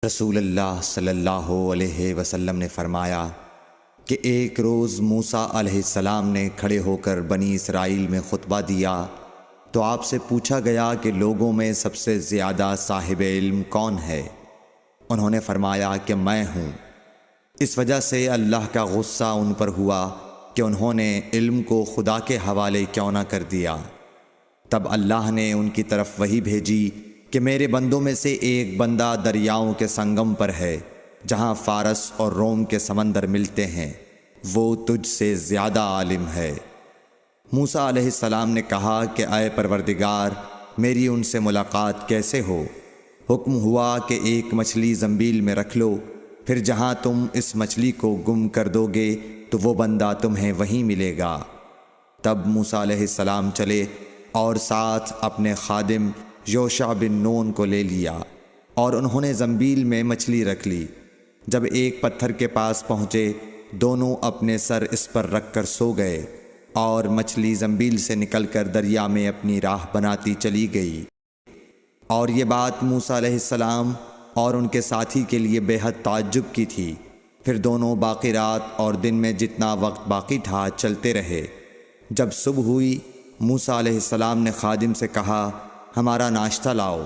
رسول اللہ صلی اللہ علیہ وسلم نے فرمایا کہ ایک روز موسیٰ علیہ السلام نے کھڑے ہو کر بنی اسرائیل میں خطبہ دیا تو آپ سے پوچھا گیا کہ لوگوں میں سب سے زیادہ صاحب علم کون ہے؟ انہوں نے فرمایا کہ میں ہوں۔ اس وجہ سے اللہ کا غصہ ان پر ہوا کہ انہوں نے علم کو خدا کے حوالے کیوں نہ کر دیا۔ تب اللہ نے ان کی طرف وحی بھیجی کہ میرے بندوں میں سے ایک بندہ دریاؤں کے سنگم پر ہے جہاں فارس اور روم کے سمندر ملتے ہیں، وہ تجھ سے زیادہ عالم ہے۔ موسیٰ علیہ السلام نے کہا کہ اے پروردگار، میری ان سے ملاقات کیسے ہو؟ حکم ہوا کہ ایک مچھلی زنبیل میں رکھ لو، پھر جہاں تم اس مچھلی کو گم کر دو گے تو وہ بندہ تمہیں وہیں ملے گا۔ تب موسیٰ علیہ السلام چلے اور ساتھ اپنے خادم یوشع بن نون کو لے لیا، اور انہوں نے زنبیل میں مچھلی رکھ لی۔ جب ایک پتھر کے پاس پہنچے، دونوں اپنے سر اس پر رکھ کر سو گئے، اور مچھلی زنبیل سے نکل کر دریا میں اپنی راہ بناتی چلی گئی۔ اور یہ بات موسیٰ علیہ السلام اور ان کے ساتھی کے لیے بے حد تعجب کی تھی۔ پھر دونوں باقی رات اور دن میں جتنا وقت باقی تھا چلتے رہے۔ جب صبح ہوئی، موسیٰ علیہ السلام نے خادم سے کہا، ہمارا ناشتہ لاؤ،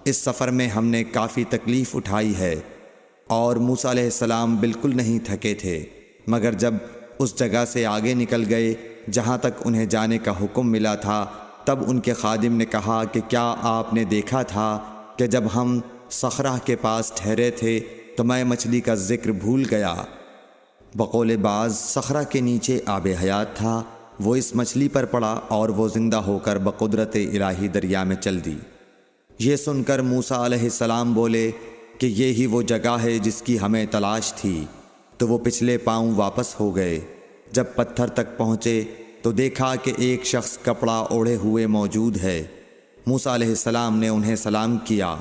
اس سفر میں ہم نے کافی تکلیف اٹھائی ہے۔ اور موسیٰ علیہ السلام بالکل نہیں تھکے تھے، مگر جب اس جگہ سے آگے نکل گئے جہاں تک انہیں جانے کا حکم ملا تھا، تب ان کے خادم نے کہا کہ کیا آپ نے دیکھا تھا کہ جب ہم صخرہ کے پاس ٹھہرے تھے تو میں مچھلی کا ذکر بھول گیا؟ بقول بعض صخرہ کے نیچے آب حیات تھا، وہ اس مچھلی پر پڑا اور وہ زندہ ہو کر بقدرت الہی دریا میں چل دی۔ یہ سن کر موسیٰ علیہ السلام بولے کہ یہی وہ جگہ ہے جس کی ہمیں تلاش تھی، تو وہ پچھلے پاؤں واپس ہو گئے۔ جب پتھر تک پہنچے تو دیکھا کہ ایک شخص کپڑا اوڑھے ہوئے موجود ہے۔ موسیٰ علیہ السلام نے انہیں سلام کیا۔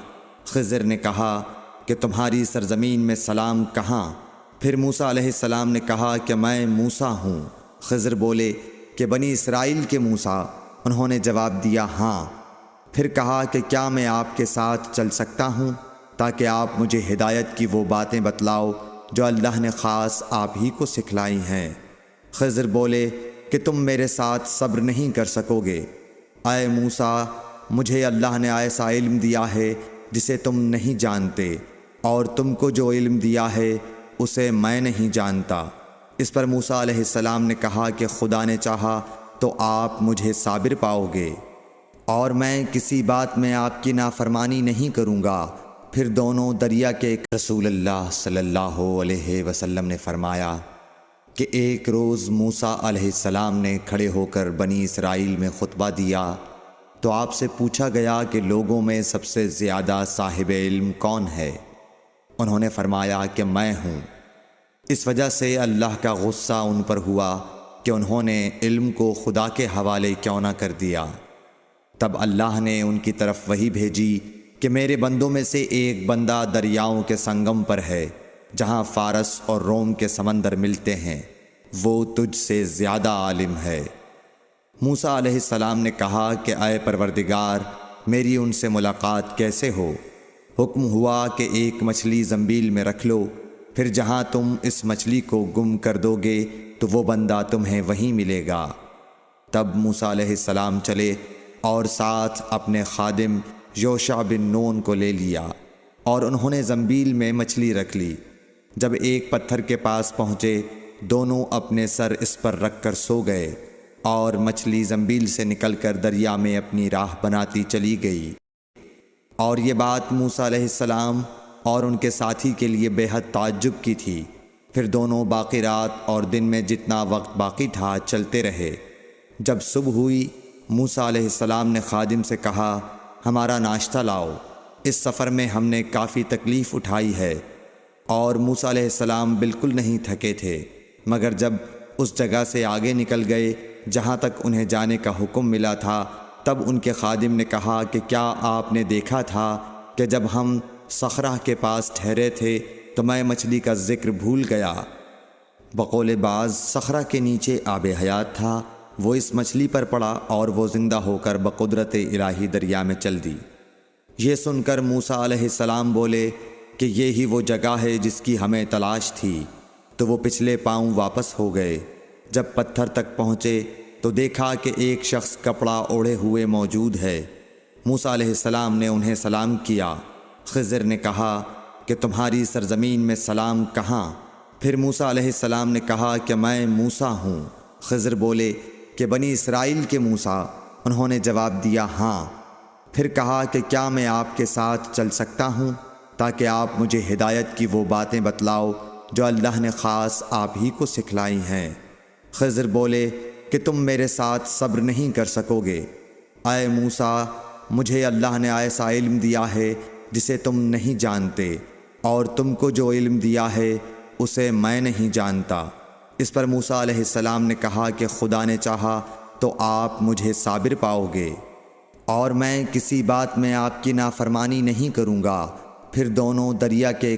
خضر نے کہا کہ تمہاری سرزمین میں سلام کہاں؟ پھر موسیٰ علیہ السلام نے کہا کہ میں موسیٰ ہوں۔ خضر بولے کہ بنی اسرائیل کے موسیٰ؟ انہوں نے جواب دیا ہاں۔ پھر کہا کہ کیا میں آپ کے ساتھ چل سکتا ہوں تاکہ آپ مجھے ہدایت کی وہ باتیں بتلاؤ جو اللہ نے خاص آپ ہی کو سکھلائی ہیں؟ خضر بولے کہ تم میرے ساتھ صبر نہیں کر سکو گے۔ اے موسیٰ، مجھے اللہ نے ایسا علم دیا ہے جسے تم نہیں جانتے، اور تم کو جو علم دیا ہے اسے میں نہیں جانتا۔ اس پر موسیٰ علیہ السلام نے کہا کہ خدا نے چاہا تو آپ مجھے صابر پاؤ گے، اور میں کسی بات میں آپ کی نافرمانی نہیں کروں گا۔ پھر دونوں دریا کے رسول اللہ صلی اللہ علیہ وسلم نے فرمایا کہ ایک روز موسیٰ علیہ السلام نے کھڑے ہو کر بنی اسرائیل میں خطبہ دیا تو آپ سے پوچھا گیا کہ لوگوں میں سب سے زیادہ صاحب علم کون ہے؟ انہوں نے فرمایا کہ میں ہوں۔ اس وجہ سے اللہ کا غصہ ان پر ہوا کہ انہوں نے علم کو خدا کے حوالے کیوں نہ کر دیا۔ تب اللہ نے ان کی طرف وحی بھیجی کہ میرے بندوں میں سے ایک بندہ دریاؤں کے سنگم پر ہے جہاں فارس اور روم کے سمندر ملتے ہیں، وہ تجھ سے زیادہ عالم ہے۔ موسیٰ علیہ السلام نے کہا کہ اے پروردگار، میری ان سے ملاقات کیسے ہو؟ حکم ہوا کہ ایک مچھلی زنبیل میں رکھ لو، پھر جہاں تم اس مچھلی کو گم کر دو گے تو وہ بندہ تمہیں وہیں ملے گا۔ تب موسیٰ علیہ السلام چلے اور ساتھ اپنے خادم یوشع بن نون کو لے لیا، اور انہوں نے زنبیل میں مچھلی رکھ لی۔ جب ایک پتھر کے پاس پہنچے، دونوں اپنے سر اس پر رکھ کر سو گئے، اور مچھلی زنبیل سے نکل کر دریا میں اپنی راہ بناتی چلی گئی۔ اور یہ بات موسیٰ علیہ السلام اور ان کے ساتھی کے لیے بے حد تعجب کی تھی۔ پھر دونوں باقی رات اور دن میں جتنا وقت باقی تھا چلتے رہے۔ جب صبح ہوئی، موسیٰ علیہ السلام نے خادم سے کہا، ہمارا ناشتہ لاؤ، اس سفر میں ہم نے کافی تکلیف اٹھائی ہے۔ اور موسیٰ علیہ السلام بالکل نہیں تھکے تھے، مگر جب اس جگہ سے آگے نکل گئے جہاں تک انہیں جانے کا حکم ملا تھا، تب ان کے خادم نے کہا کہ کیا آپ نے دیکھا تھا کہ جب ہم صخرہ کے پاس ٹھہرے تھے تو میں مچھلی کا ذکر بھول گیا؟ بقول بعض صخرہ کے نیچے آب حیات تھا، وہ اس مچھلی پر پڑا اور وہ زندہ ہو کر بقدرت الہی دریا میں چل دی۔ یہ سن کر موسیٰ علیہ السلام بولے کہ یہ ہی وہ جگہ ہے جس کی ہمیں تلاش تھی، تو وہ پچھلے پاؤں واپس ہو گئے۔ جب پتھر تک پہنچے تو دیکھا کہ ایک شخص کپڑا اوڑھے ہوئے موجود ہے۔ موسیٰ علیہ السلام نے انہیں سلام کیا۔ خضر نے کہا کہ تمہاری سرزمین میں سلام کہاں؟ پھر موسیٰ علیہ السلام نے کہا کہ میں موسیٰ ہوں۔ خضر بولے کہ بنی اسرائیل کے موسیٰ؟ انہوں نے جواب دیا ہاں۔ پھر کہا کہ کیا میں آپ کے ساتھ چل سکتا ہوں تاکہ آپ مجھے ہدایت کی وہ باتیں بتلاؤ جو اللہ نے خاص آپ ہی کو سکھلائی ہیں؟ خضر بولے کہ تم میرے ساتھ صبر نہیں کر سکو گے۔ اے موسیٰ، مجھے اللہ نے ایسا علم دیا ہے جسے تم نہیں جانتے، اور تم کو جو علم دیا ہے اسے میں نہیں جانتا۔ اس پر موسیٰ علیہ السلام نے کہا کہ خدا نے چاہا تو آپ مجھے صابر پاؤ گے، اور میں کسی بات میں آپ کی نافرمانی نہیں کروں گا۔ پھر دونوں دریا کے